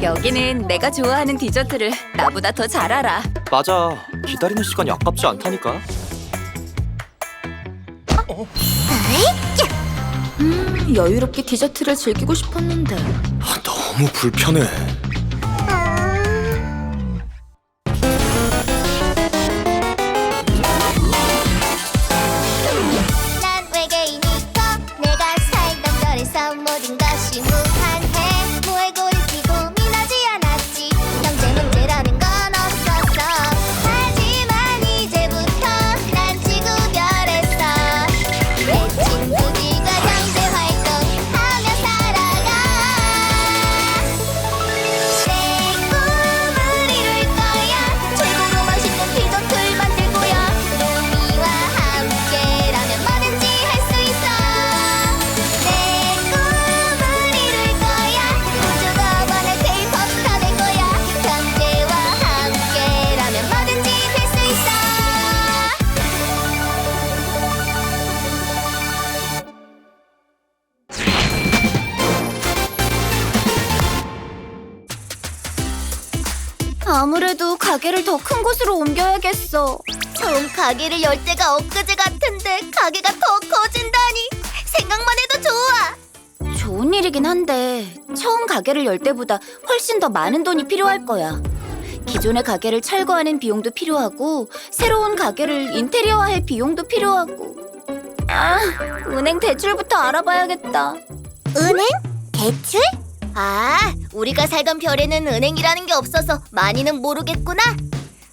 여기는 내가 좋아하는 디저트를 나보다 더 잘 알아. 맞아. 기다리는 시간이 아깝지 않다니까. 여유롭게 디저트를 즐기고 싶었는데. 너무 불편해. 난 외계인이고 내가 살던 별에서 모든 것이 무한해. 뭘 고를지 고민하지 않았지. 경제 문제라는 건 없었어. 하지만 이제부터 난 지구별에서 내 친구들과 경제 활동하며 살아가. 내 꿈을 이룰 거야. 최고로 맛있는 디저트를 만들 거야. 우리와 함께라면 뭐든지 할 수 있어. 내 꿈을 이룰 거야. 우주가 원할 K-pop 스타 될 거야. 경제와 함께라면 뭐든지 될 수 있어. 아무래도 가게를 더 큰 곳으로 옮겨야겠어. 처음 가게를 열 때가 엊그제 같은데 가게가 더 커진다니 생각만 해도 좋아. 좋은 일이긴 한데 처음 가게를 열 때보다 훨씬 더 많은 돈이 필요할 거야. 기존의 가게를 철거하는 비용도 필요하고 새로운 가게를 인테리어할 비용도 필요하고. 은행 대출부터 알아봐야겠다. 은행? 대출? 아, 우리가 살던 별에는 은행이라는 게 없어서 많이는 모르겠구나.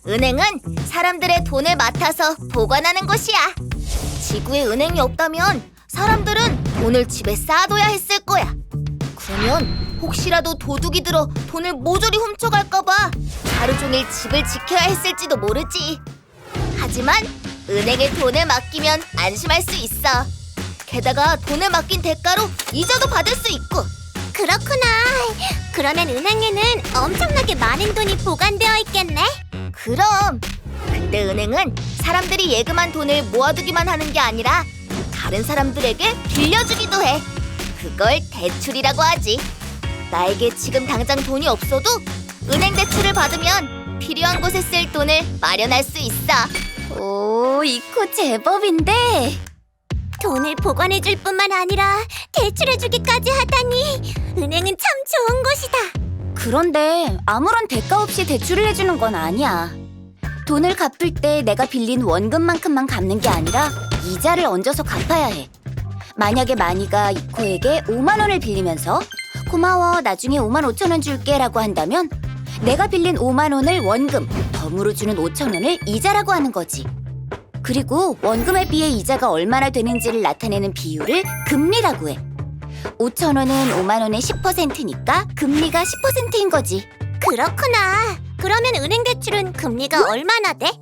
은행은 사람들의 돈을 맡아서 보관하는 곳이야. 지구에 은행이 없다면 사람들은 돈을 집에 쌓아둬야 했을 거야. 그러면 혹시라도 도둑이 들어 돈을 모조리 훔쳐갈까봐 하루 종일 집을 지켜야 했을지도 모르지. 하지만 은행에 돈을 맡기면 안심할 수 있어. 게다가 돈을 맡긴 대가로 이자도 받을 수 있고. 그렇구나. 그러면 은행에는 엄청나게 많은 돈이 보관되어 있겠네? 그럼. 근데 은행은 사람들이 예금한 돈을 모아두기만 하는 게 아니라 다른 사람들에게 빌려주기도 해. 그걸 대출이라고 하지. 나에게 지금 당장 돈이 없어도 은행 대출을 받으면 필요한 곳에 쓸 돈을 마련할 수 있어. 오, 이코 제법인데. 돈을 보관해줄 뿐만 아니라 대출해주기까지 하다니 은행은 참 좋은 곳이다. 그런데 아무런 대가 없이 대출을 해주는 건 아니야. 돈을 갚을 때 내가 빌린 원금만큼만 갚는 게 아니라 이자를 얹어서 갚아야 해. 만약에 마니가 이코에게 5만 원을 빌리면서 고마워, 나중에 5만 5천 원 줄게 라고 한다면 내가 빌린 5만 원을 원금, 덤으로 주는 5천 원을 이자라고 하는 거지. 그리고 원금에 비해 이자가 얼마나 되는지를 나타내는 비율을 금리라고 해. 5천 원은 5만 원의 10%니까 금리가 10%인 거지. 그렇구나. 그러면 은행 대출은 금리가 얼마나 돼?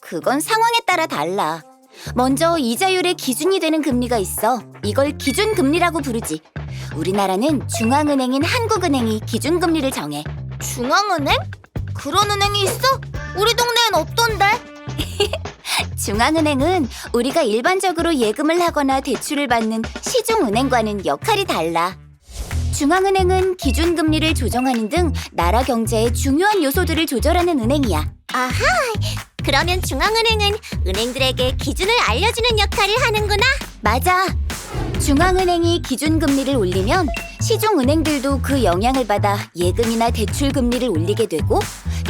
그건 상황에 따라 달라. 먼저 이자율의 기준이 되는 금리가 있어. 이걸 기준금리라고 부르지. 우리나라는 중앙은행인 한국은행이 기준금리를 정해. 중앙은행? 그런 은행이 있어? 우리 동네엔 없던데. 중앙은행은 우리가 일반적으로 예금을 하거나 대출을 받는 시중은행과는 역할이 달라. 중앙은행은 기준금리를 조정하는 등 나라 경제의 중요한 요소들을 조절하는 은행이야. 아하. 그러면 중앙은행은 은행들에게 기준을 알려주는 역할을 하는구나. 맞아. 중앙은행이 기준금리를 올리면 시중은행들도 그 영향을 받아 예금이나 대출 금리를 올리게 되고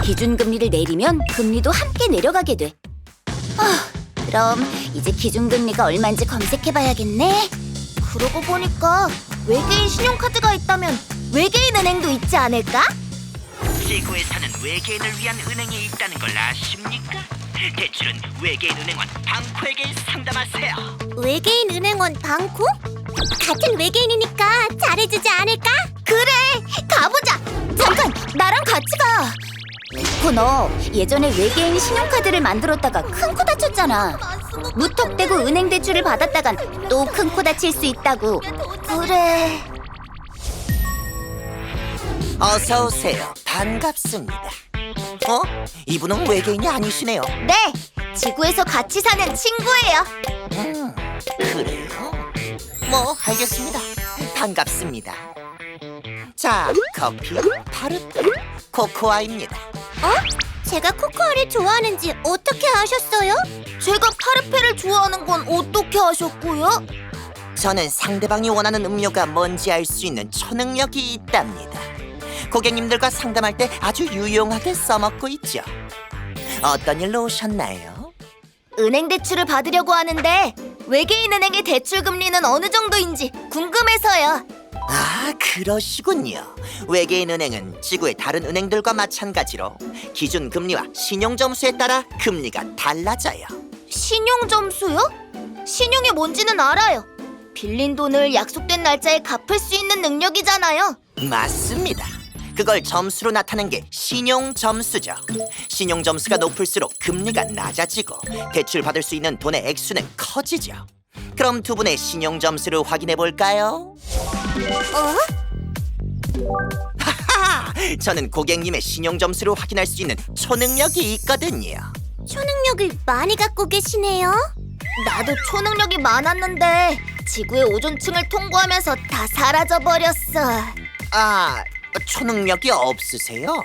기준금리를 내리면 금리도 함께 내려가게 돼. 그럼 이제 기준금리가 얼마인지 검색해봐야겠네. 그러고 보니까 외계인 신용카드가 있다면 외계인 은행도 있지 않을까? 지구에 사는 외계인을 위한 은행이 있다는 걸 아십니까? 대출은 외계인 은행원 방코에게 상담하세요. 외계인 은행원 방코? 같은 외계인이니까 잘해주지 않을까? 그래, 가보자. 잠깐! 나랑 같이 가! 이코 너 예전에 외계인 신용카드를 만들었다가 큰 코 다쳤잖아. 무턱대고 은행 대출을 받았다간 또 큰 코 다칠 수 있다고. 그래. 어서 오세요. 반갑습니다. 이분은 외계인이 아니시네요. 네, 지구에서 같이 사는 친구예요. 그래요? 뭐 알겠습니다. 반갑습니다. 자, 커피, 파르페, 코코아입니다. 제가 코코아를 좋아하는지 어떻게 아셨어요? 제가 파르페를 좋아하는 건 어떻게 아셨고요? 저는 상대방이 원하는 음료가 뭔지 알 수 있는 초능력이 있답니다. 고객님들과 상담할 때 아주 유용하게 써먹고 있죠. 어떤 일로 오셨나요? 은행 대출을 받으려고 하는데 외계인 은행의 대출 금리는 어느 정도인지 궁금해서요. 아, 그러시군요. 외계인 은행은 지구의 다른 은행들과 마찬가지로 기준 금리와 신용 점수에 따라 금리가 달라져요. 신용 점수요? 신용이 뭔지는 알아요. 빌린 돈을 약속된 날짜에 갚을 수 있는 능력이잖아요. 맞습니다. 그걸 점수로 나타낸 게 신용 점수죠. 신용 점수가 높을수록 금리가 낮아지고 대출 받을 수 있는 돈의 액수는 커지죠. 그럼 두 분의 신용 점수를 확인해 볼까요? 하하! 저는 고객님의 신용 점수를 확인할 수 있는 초능력이 있거든요. 초능력을 많이 갖고 계시네요. 나도 초능력이 많았는데 지구의 오존층을 통과하면서 다 사라져버렸어. 아, 초능력이 없으세요?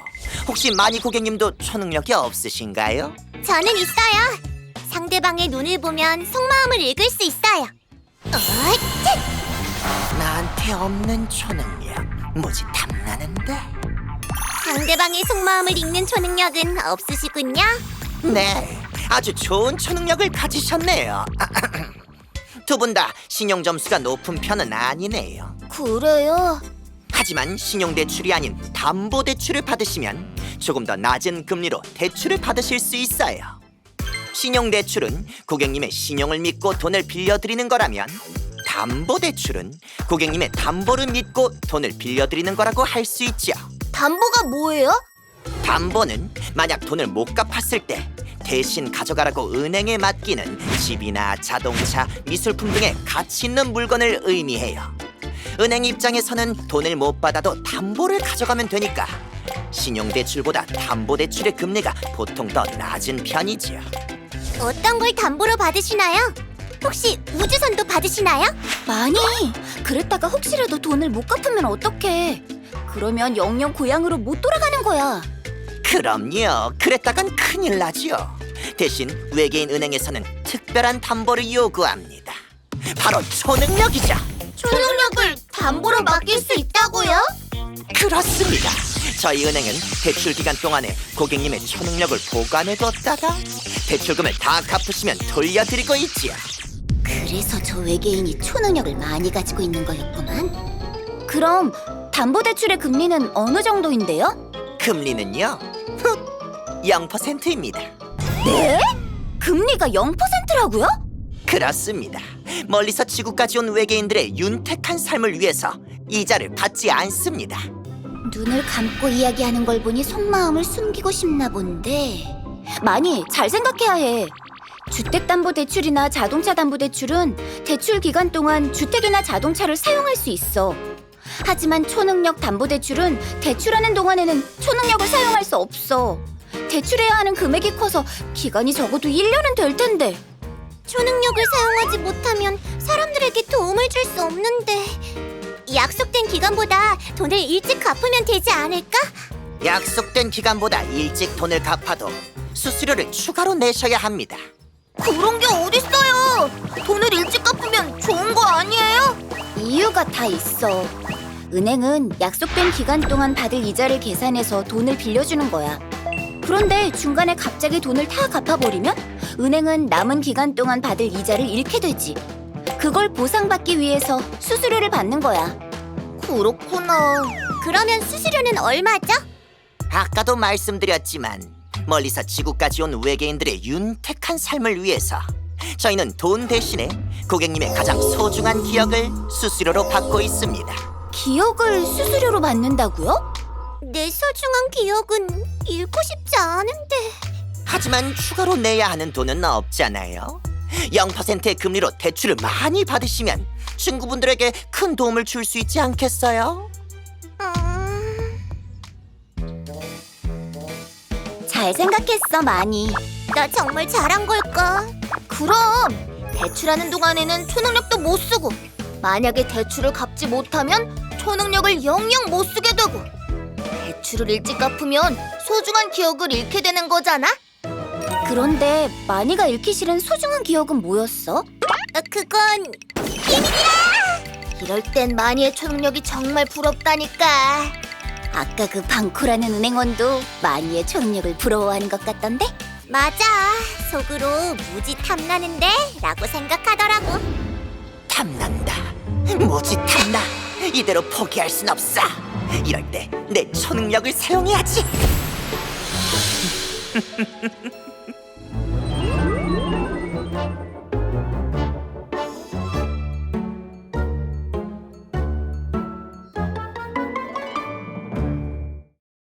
혹시 마니 고객님도 초능력이 없으신가요? 저는 있어요. 상대방의 눈을 보면 속마음을 읽을 수 있어요. 나한테 없는 초능력 뭐지 탐나는데? 상대방의 속마음을 읽는 초능력은 없으시군요. 네, 아주 좋은 초능력을 가지셨네요. 두 분 다 신용 점수가 높은 편은 아니네요. 그래요? 하지만 신용대출이 아닌 담보대출을 받으시면 조금 더 낮은 금리로 대출을 받으실 수 있어요. 신용대출은 고객님의 신용을 믿고 돈을 빌려드리는 거라면 담보대출은 고객님의 담보를 믿고 돈을 빌려드리는 거라고 할 수 있죠. 담보가 뭐예요? 담보는 만약 돈을 못 갚았을 때 대신 가져가라고 은행에 맡기는 집이나 자동차, 미술품 등의 가치 있는 물건을 의미해요. 은행 입장에서는 돈을 못 받아도 담보를 가져가면 되니까 신용대출보다 담보대출의 금리가 보통 더 낮은 편이지요. 어떤 걸 담보로 받으시나요? 혹시 우주선도 받으시나요? 많이. 그랬다가 혹시라도 돈을 못 갚으면 어떡해. 그러면 영영 고향으로 못 돌아가는 거야. 그럼요. 그랬다간 큰일 나지요. 대신 외계인 은행에서는 특별한 담보를 요구합니다. 바로 초능력이죠. 초능력을 담보로 맡길 수 있다고요? 그렇습니다. 저희 은행은 대출 기간 동안에 고객님의 초능력을 보관해뒀다가 대출금을 다 갚으시면 돌려드리고 있지요. 그래서 저 외계인이 초능력을 많이 가지고 있는 거였구만. 그럼 담보대출의 금리는 어느 정도인데요? 금리는요? 0%입니다. 네? 금리가 0%라고요? 그렇습니다. 멀리서 지구까지 온 외계인들의 윤택한 삶을 위해서 이자를 받지 않습니다. 눈을 감고 이야기하는 걸 보니 속마음을 숨기고 싶나 본데. 많이 잘 생각해야 해. 주택담보대출이나 자동차담보대출은 대출 기간 동안 주택이나 자동차를 사용할 수 있어. 하지만 초능력 담보대출은 대출하는 동안에는 초능력을 사용할 수 없어. 대출해야 하는 금액이 커서 기간이 적어도 1년은 될 텐데. 초능력을 사용하지 못하면 사람들에게 도움을 줄 수 없는데 약속된 기간보다 돈을 일찍 갚으면 되지 않을까? 약속된 기간보다 일찍 돈을 갚아도 수수료를 추가로 내셔야 합니다. 그런 게 어딨어요? 돈을 일찍 갚으면 좋은 거 아니에요? 이유가 다 있어. 은행은 약속된 기간 동안 받을 이자를 계산해서 돈을 빌려주는 거야. 그런데 중간에 갑자기 돈을 다 갚아버리면 은행은 남은 기간 동안 받을 이자를 잃게 되지. 그걸 보상받기 위해서 수수료를 받는 거야. 그렇구나. 그러면 수수료는 얼마죠? 아까도 말씀드렸지만 멀리서 지구까지 온 외계인들의 윤택한 삶을 위해서 저희는 돈 대신에 고객님의 가장 소중한 기억을 수수료로 받고 있습니다. 기억을 수수료로 받는다고요? 내 소중한 기억은 잃고 싶지 않은데. 하지만 추가로 내야 하는 돈은 없잖아요. 0%의 금리로 대출을 많이 받으시면 친구분들에게 큰 도움을 줄 수 있지 않겠어요? 잘 생각했어, 많이. 나 정말 잘한 걸까? 그럼 대출하는 동안에는 초능력도 못 쓰고 만약에 대출을 갚지 못하면 초능력을 영영 못 쓰게 되고, 대출을 일찍 갚으면 소중한 기억을 잃게 되는 거잖아? 그런데 마니가 잃기 싫은 소중한 기억은 뭐였어? 그건 이럴 땐 마니의 초능력이 정말 부럽다니까. 아까 그 방쿠라는 은행원도 마니의 초능력을 부러워하는 것 같던데? 맞아. 속으로 무지 탐나는데? 라고 생각하더라고. 탐난다. 무지 탐나. 이대로 포기할 순 없어. 이럴 때 내 초능력을 사용해야지.